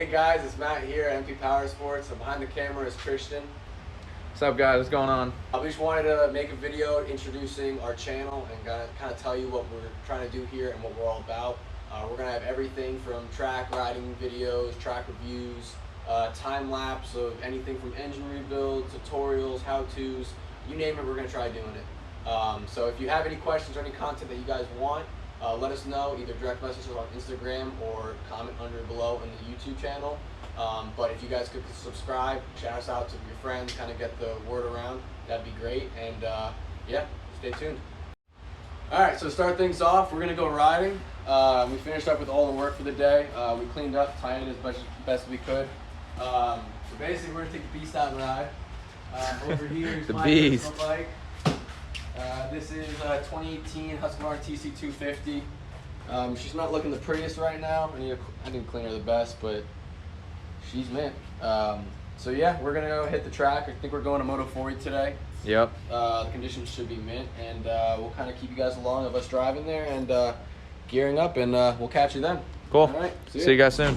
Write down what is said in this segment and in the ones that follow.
Hey guys, it's Matt here at MP Power Sports. And behind the camera is Christian. What's up, guys? What's going on? We just wanted to make a video introducing our channel and kind of tell you what we're trying to do here and what we're all about. We're going to have everything from track riding videos, track reviews, time lapse of anything from engine rebuilds, tutorials, how-tos, you name it, we're going to try doing it. So if you have any questions or any content that you guys want, let us know, either direct message us on Instagram or comment under below in the YouTube channel. But if you guys could subscribe, shout us out to your friends, kind of get the word around, that'd be great. And yeah, stay tuned. Alright, so to start things off, we're going to go riding. We finished up with all the work for the day. We cleaned up, tightened as best we could. So basically we're going to take the beast out and ride. Over here is The my beast. personal bike. This is 2018 Husqvarna TC250. She's not looking the prettiest right now. I didn't clean her the best, but she's mint. So yeah, we're gonna go hit the track. I think we're going to Moto 40 today. Yep. The conditions should be mint, and we'll kind of keep you guys along of us driving there and gearing up, and we'll catch you then. Cool. All right. See you guys soon.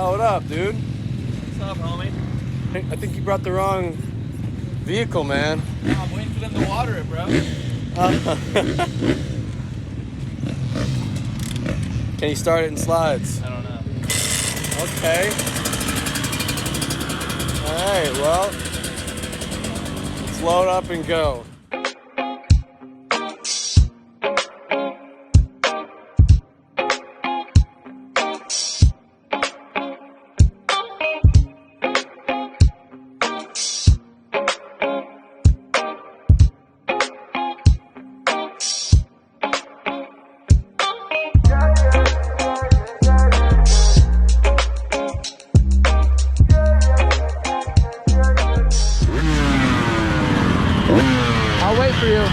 Oh, what up, dude? What's up, homie? I think you brought the wrong vehicle, man. I'm waiting for them to water it, bro. Can you start it in slides? I don't know. Okay. Alright, well, let's load up and go. I'll wait for you.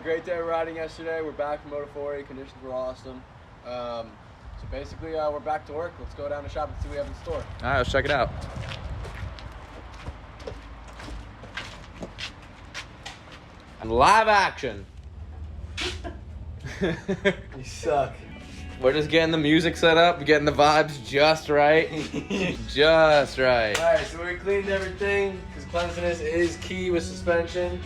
Great day riding yesterday. We're back from Moto 40. Conditions were awesome. So basically, we're back to work. Let's go down to shop and see what we have in store. All right, let's check it out. And live action. You suck. We're just getting the music set up, getting the vibes just right. Just right. Alright, so we cleaned everything because cleanliness is key with suspension.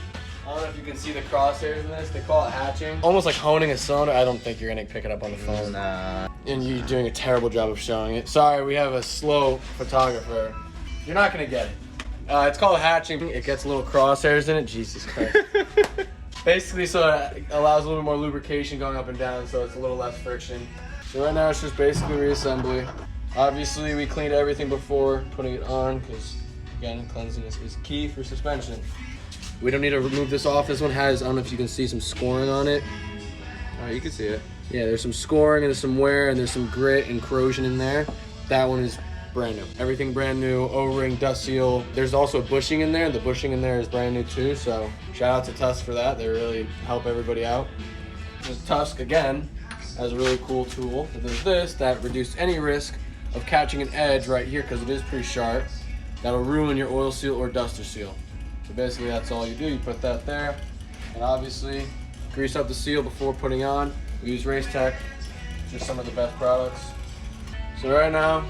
I don't know if you can see the crosshairs in this. They call it hatching. Almost like honing a cylinder. I don't think you're going to pick it up on the phone. Nah. And you're doing a terrible job of showing it. Sorry, we have a slow photographer. You're not going to get it. It's called hatching. It gets little crosshairs in it. Jesus Christ. Basically, so it allows a little more lubrication going up and down, so it's a little less friction. So right now it's just basically reassembly. Obviously, we cleaned everything before putting it on because, again, cleanliness is key for suspension. We don't need to remove this off. This one has, I don't know if you can see some scoring on it. Oh, you can see it. Yeah, there's some scoring and there's some wear and there's some grit and corrosion in there. That one is brand new. Everything brand new, O-ring, dust seal. There's also bushing in there. The bushing in there is brand new too, so shout out to Tusk for that. They really help everybody out. This Tusk, again, has a really cool tool. There's this that reduces any risk of catching an edge right here because it is pretty sharp. That'll ruin your oil seal or duster seal. So basically that's all you do. You put that there, and obviously grease up the seal before putting on. We use Race Tech, just some of the best products. So right now,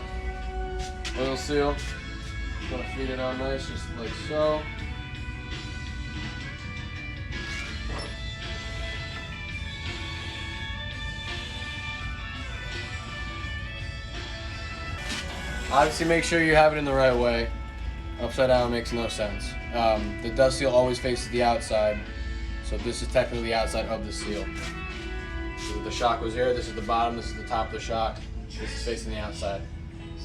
oil seal, gonna feed it on nice, just like so. Obviously make sure you have it in the right way. Upside down makes no sense. The dust seal always faces the outside, so this is technically the outside of the seal. So the shock was here, this is the bottom, this is the top of the shock, this is facing the outside.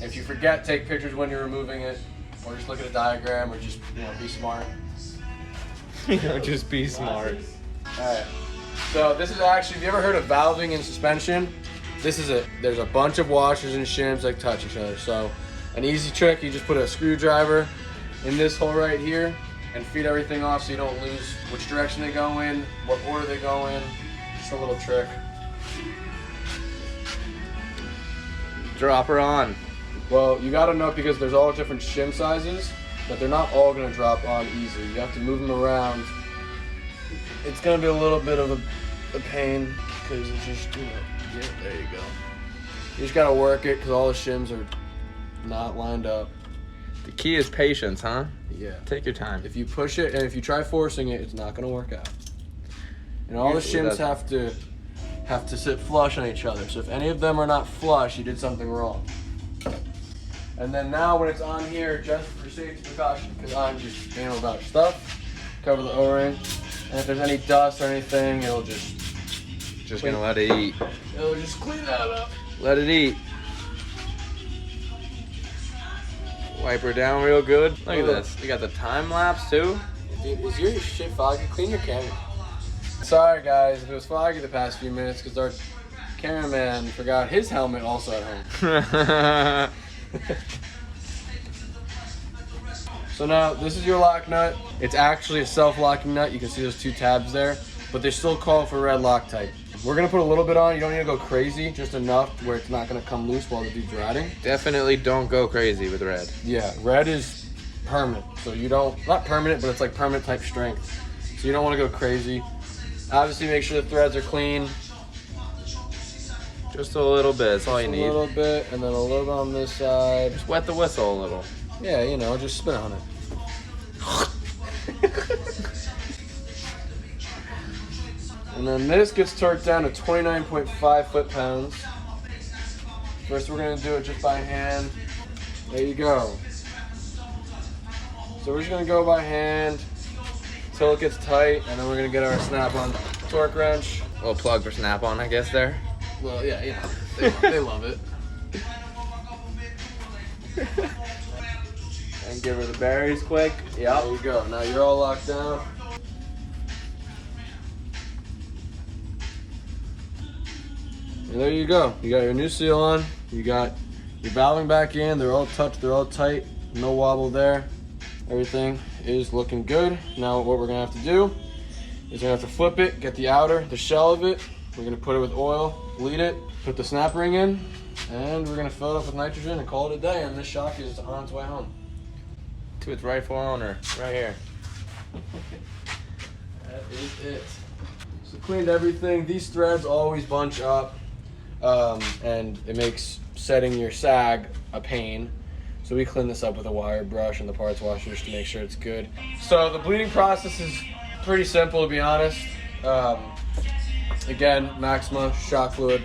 If you forget, take pictures when you're removing it, or just look at a diagram, or just, be smart. Just be smart. Alright, so this is actually, have you ever heard of valving in suspension? This is it. There's a bunch of washers and shims that touch each other. So an easy trick, you just put a screwdriver in this hole right here and feed everything off so you don't lose which direction they go in, what order they go in. Just a little trick. Drop her on. Well, you gotta know because there's all different shim sizes, but they're not all gonna drop on easy. You have to move them around. It's gonna be a little bit of a pain because it's just, yeah, there you go. You just gotta work it because all the shims are not lined up. The key is patience, huh? Yeah. Take your time. If you push it and if you try forcing it, it's not gonna work out. And all the Usually shims have to sit flush on each other. So if any of them are not flush, you did something wrong. And then now when it's on here, just for safety precaution, because I'm just anal about stuff, cover the O-ring. And if there's any dust or anything, it'll just gonna let it eat. It'll just clean that up. Let it eat. Wipe her down real good. Look at this. We got the time lapse too. Dude, is your shit foggy? Clean your camera. Sorry guys, if it was foggy the past few minutes because our cameraman forgot his helmet also at home. So now this is your lock nut. It's actually a self-locking nut. You can see those two tabs there, but they still call for red Loctite. We're gonna put a little bit on. You don't need to go crazy, just enough where it's not gonna come loose while the dude's riding. Definitely don't go crazy with red. Yeah, red is permanent. So you don't, not permanent, but it's like permanent type strength. So you don't wanna go crazy. Obviously make sure the threads are clean. Just a little bit, that's all you need. A little bit, and then a little bit on this side. Just wet the whistle a little. Yeah, just spin on it. And then this gets torqued down to 29.5 foot-pounds. First we're gonna do it just by hand. There you go. So we're just gonna go by hand until it gets tight, and then we're gonna get our snap-on torque wrench. A little plug for snap-on, I guess, there. Well, yeah, they love it. And give her the berries quick. Yep. There you go. Now you're all locked down. And there you go. You got your new seal on. You got your valving back in. They're all touched. They're all tight. No wobble there. Everything is looking good. Now what we're gonna have to do is we're gonna have to flip it, get the outer, the shell of it. We're gonna put it with oil, bleed it, put the snap ring in, and we're gonna fill it up with nitrogen and call it a day. And this shock is on its way home. To its rightful owner, right here. That is it. So cleaned everything. These threads always bunch up, and it makes setting your sag a pain. So we clean this up with a wire brush and the parts washer just to make sure it's good. So the bleeding process is pretty simple, to be honest. Again, Maxima shock fluid.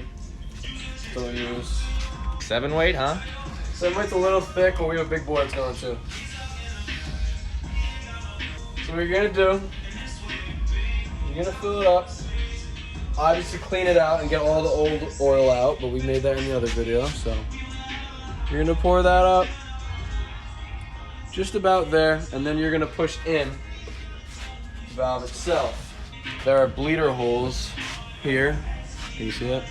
So we use 7 weight, huh? 7 weight's a little thick, but we have a big boy that's going too. So what you're gonna do, you're gonna fill it up. Obviously clean it out and get all the old oil out, but we made that in the other video, so. You're gonna pour that up just about there, and then you're gonna push in the valve itself. There are bleeder holes here. Can you see that?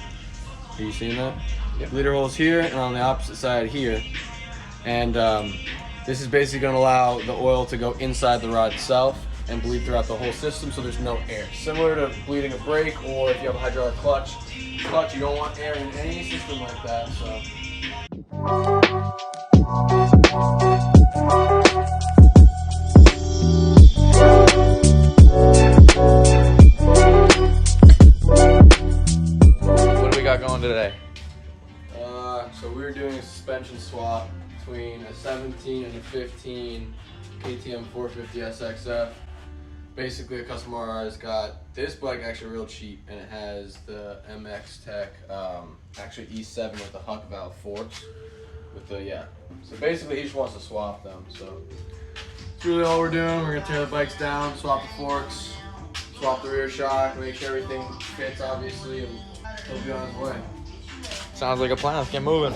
Are you seeing that? Yep. Bleeder holes here and on the opposite side here. And this is basically gonna allow the oil to go inside the rod itself and bleed throughout the whole system so there's no air. Similar to bleeding a brake, or if you have a hydraulic clutch, you don't want air in any system like that, so. What do we got going today? So we're doing a suspension swap between a 17 and a 15 KTM 450 SXF. Basically, a customer of ours got this bike actually real cheap, and it has the MX Tech, actually E7 with the Huck valve forks. With the, yeah. So basically, he just wants to swap them. So that's really all we're doing. We're gonna tear the bikes down, swap the forks, swap the rear shock, make sure everything fits, obviously, and he'll be on his way. Sounds like a plan. Let's get moving.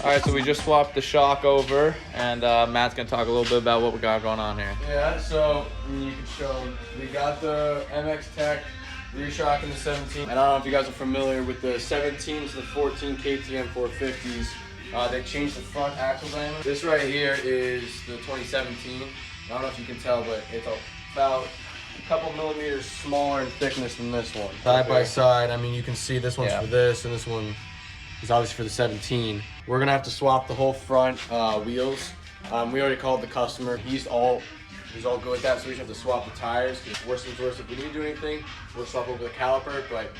Alright, so we just swapped the shock over, and Matt's gonna talk a little bit about what we got going on here. Yeah, so you can show, we got the MX Tech rear shock in the 17. And I don't know if you guys are familiar with the 17s to the 14 KTM 450s. They changed the front axle diameter. This right here is the 2017. I don't know if you can tell, but it's about a couple millimeters smaller in thickness than this one. Side by side, I mean, you can see this one's for this, and this one is obviously for the 17. We're gonna have to swap the whole front wheels. We already called the customer. He's all good with that, so we just have to swap the tires. Because worst comes worst, if we need to do anything, we'll swap over the caliper. But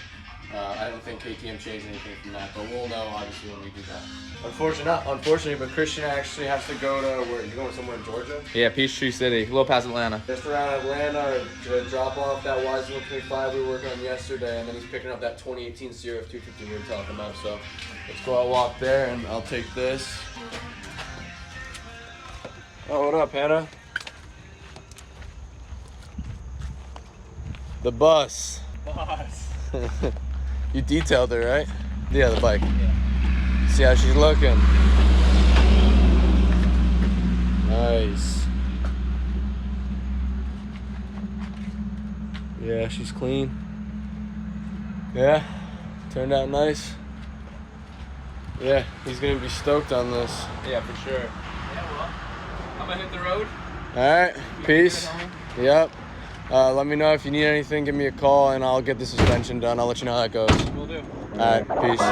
I don't think KTM changed anything from that. But we'll know obviously when we do that. Unfortunately, but Christian actually has to go to where? You going somewhere in Georgia? Yeah, Peachtree City, a little past Atlanta. Just around Atlanta to drop off that YZ125 we were working on yesterday, and then he's picking up that 2018 CRF 250 we were talking about. So let's go out, walk there, and I'll take this. Oh, what up, Hannah? The bus. You detailed her, right? Yeah, the bike. Yeah. See how she's looking. Nice. Yeah, she's clean. Yeah, turned out nice. Yeah, he's gonna be stoked on this. Yeah, for sure. Yeah, well, I'm gonna hit the road. All right, peace. Yep. Let me know if you need anything. Give me a call, and I'll get the suspension done. I'll let you know how that goes. Will do. All right, peace.